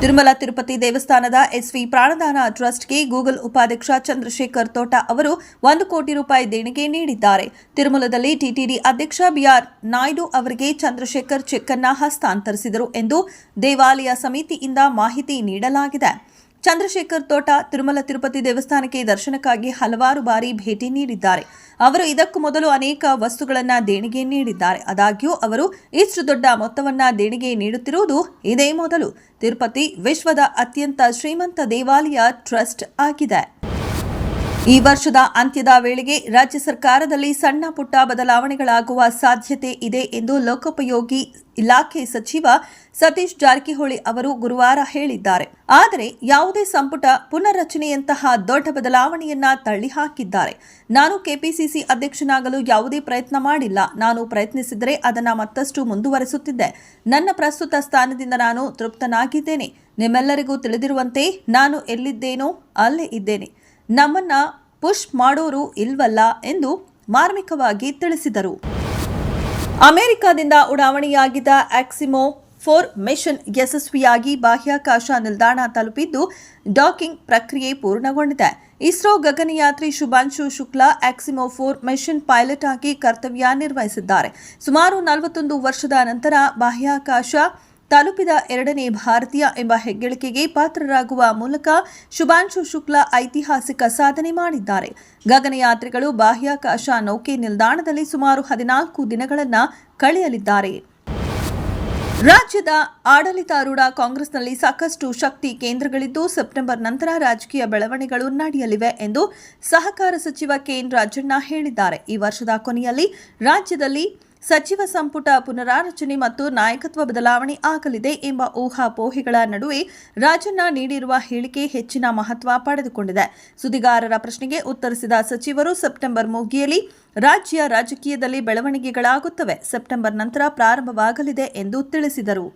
ತಿರುಮಲ ತಿರುಪತಿ ದೇವಸ್ಥಾನದ S V Pranadana ಟ್ರಸ್ಟ್ಗೆ Google ಉಪಾಧ್ಯಕ್ಷ ಚಂದ್ರಶೇಖರ್ ತೋಟ ಅವರು 1 ಕೋಟಿ ರೂಪಾಯಿ ದೇಣಿಗೆ ನೀಡಿದ್ದಾರೆ. ತಿರುಮಲದಲ್ಲಿ ಟಿಟಿಡಿ ಅಧ್ಯಕ್ಷ ಬಿಆರ್ ನಾಯ್ಡು ಅವರಿಗೆ ಚಂದ್ರಶೇಖರ್ ಚೆಕ್ ಅನ್ನು ಹಸ್ತಾಂತರಿಸಿದರು ಎಂದು ದೇವಾಲಯ ಸಮಿತಿಯಿಂದ ಮಾಹಿತಿ ನೀಡಲಾಗಿದೆ. ಚಂದ್ರಶೇಖರ್ ತೋಟ ತಿರುಮಲ ತಿರುಪತಿ ದೇವಸ್ಥಾನಕ್ಕೆ ದರ್ಶನಕ್ಕಾಗಿ ಹಲವಾರು ಬಾರಿ ಭೇಟಿ ನೀಡಿದ್ದಾರೆ. ಅವರು ಇದಕ್ಕೂ ಮೊದಲು ಅನೇಕ ವಸ್ತುಗಳನ್ನು ದೇಣಿಗೆ ನೀಡಿದ್ದಾರೆ. ಆದಾಗ್ಯೂ ಅವರು ಇಷ್ಟು ದೊಡ್ಡ ಮೊತ್ತವನ್ನು ದೇಣಿಗೆ ನೀಡುತ್ತಿರುವುದು ಇದೇ ಮೊದಲು. ತಿರುಪತಿ ವಿಶ್ವದ ಅತ್ಯಂತ ಶ್ರೀಮಂತ ದೇವಾಲಯ ಟ್ರಸ್ಟ್ ಆಗಿದೆ. ಈ ವರ್ಷದ ಅಂತ್ಯದ ವೇಳೆಗೆ ರಾಜ್ಯ ಸರ್ಕಾರದಲ್ಲಿ ಸಣ್ಣ ಪುಟ್ಟ ಬದಲಾವಣೆಗಳಾಗುವ ಸಾಧ್ಯತೆ ಇದೆ ಎಂದು ಲೋಕೋಪಯೋಗಿ ಇಲಾಖೆ ಸಚಿವ ಸತೀಶ್ ಜಾರಕಿಹೊಳಿ ಅವರು ಗುರುವಾರ ಹೇಳಿದ್ದಾರೆ. ಆದರೆ ಯಾವುದೇ ಸಂಪುಟ ಪುನರ್ರಚನೆಯಂತಹ ದೊಡ್ಡ ಬದಲಾವಣೆಯನ್ನ ತಳ್ಳಿಹಾಕಿದ್ದಾರೆ. ನಾನು ಕೆಪಿಸಿಸಿ ಅಧ್ಯಕ್ಷನಾಗಲು ಯಾವುದೇ ಪ್ರಯತ್ನ ಮಾಡಿಲ್ಲ. ನಾನು ಪ್ರಯತ್ನಿಸಿದರೆ ಅದನ್ನು ಮತ್ತಷ್ಟು ಮುಂದುವರೆಸುತ್ತಿದ್ದೆ. ನನ್ನ ಪ್ರಸ್ತುತ ಸ್ಥಾನದಿಂದ ನಾನು ತೃಪ್ತನಾಗಿದ್ದೇನೆ. ನಿಮ್ಮೆಲ್ಲರಿಗೂ ತಿಳಿದಿರುವಂತೆ ನಾನು ಎಲ್ಲಿದ್ದೇನೋ ಅಲ್ಲೇ ಇದ್ದೇನೆ. ನಮ್ಮನ್ನ ಪುಷ್ ಮಾಡೋರು ಇಲ್ವಲ್ಲ ಎಂದು ಮಾರ್ಮಿಕವಾಗಿ ತಿಳಿಸಿದರು. ಅಮೆರಿಕದಿಂದ ಉಡಾವಣೆಯಾಗಿದ್ದ ಆಕ್ಸಿಮೋ 4 ಮಿಷನ್ ಯಶಸ್ವಿಯಾಗಿ ಬಾಹ್ಯಾಕಾಶ ನಿಲ್ದಾಣ ತಲುಪಿದ್ದು ಡಾಕಿಂಗ್ ಪ್ರಕ್ರಿಯೆ ಪೂರ್ಣಗೊಂಡಿದೆ. ಇಸ್ರೋ ಗಗನಯಾತ್ರಿ ಶುಭಾಂಶು ಶುಕ್ಲಾ ಆಕ್ಸಿಮೋ 4 ಮಿಷನ್ ಪೈಲಟ್ ಆಗಿ ಕರ್ತವ್ಯ ನಿರ್ವಹಿಸಿದ್ದಾರೆ. ಸುಮಾರು 41 ವರ್ಷದ ನಂತರ ಬಾಹ್ಯಾಕಾಶ ತಲುಪಿದ 2ನೇ ಭಾರತೀಯ ಎಂಬ ಹೆಗ್ಗಳಿಕೆಗೆ ಪಾತ್ರರಾಗುವ ಮೂಲಕ ಶುಭಾಂಶು ಶುಕ್ಲಾ ಐತಿಹಾಸಿಕ ಸಾಧನೆ ಮಾಡಿದ್ದಾರೆ. ಗಗನಯಾತ್ರಿಗಳು ಬಾಹ್ಯಾಕಾಶ ನೌಕೆ ನಿಲ್ದಾಣದಲ್ಲಿ ಸುಮಾರು 14 ದಿನಗಳನ್ನು ಕಳೆಯಲಿದ್ದಾರೆ. ರಾಜ್ಯದ ಆಡಳಿತಾರೂಢ ಕಾಂಗ್ರೆಸ್ನಲ್ಲಿ ಸಾಕಷ್ಟು ಶಕ್ತಿ ಕೇಂದ್ರಗಳಿದ್ದು ಸೆಪ್ಟೆಂಬರ್ ನಂತರ ರಾಜಕೀಯ ಬೆಳವಣಿಗೆಗಳು ನಡೆಯಲಿವೆ ಎಂದು ಸಹಕಾರ ಸಚಿವ ಕೆಎನ್ ರಾಜಣ್ಣ ಹೇಳಿದ್ದಾರೆ. ಈ ವರ್ಷದ ಕೊನೆಯಲ್ಲಿ ರಾಜ್ಯದಲ್ಲಿ ಸಚಿವ ಸಂಪುಟ ಪುನರಾರಚನೆ ಮತ್ತು ನಾಯಕತ್ವ ಬದಲಾವಣೆ ಆಗಲಿದೆ ಎಂಬ ಊಹಾಪೋಹೆಗಳ ನಡುವೆ ರಾಜಣ್ಣ ನೀಡಿರುವ ಹೇಳಿಕೆ ಹೆಚ್ಚಿನ ಮಹತ್ವ ಪಡೆದುಕೊಂಡಿದೆ. ಸುದ್ದಿಗಾರರ ಪ್ರಶ್ನೆಗೆ ಉತ್ತರಿಸಿದ ಸಚಿವರು ಸೆಪ್ಟೆಂಬರ್ ಮುಗಿಯಲಿ ರಾಜ್ಯ ರಾಜಕೀಯದಲ್ಲಿ ಬೆಳವಣಿಗೆಗಳಾಗುತ್ತವೆ. ಸೆಪ್ಟೆಂಬರ್ ನಂತರ ಪ್ರಾರಂಭವಾಗಲಿದೆ ಎಂದು ತಿಳಿಸಿದರು.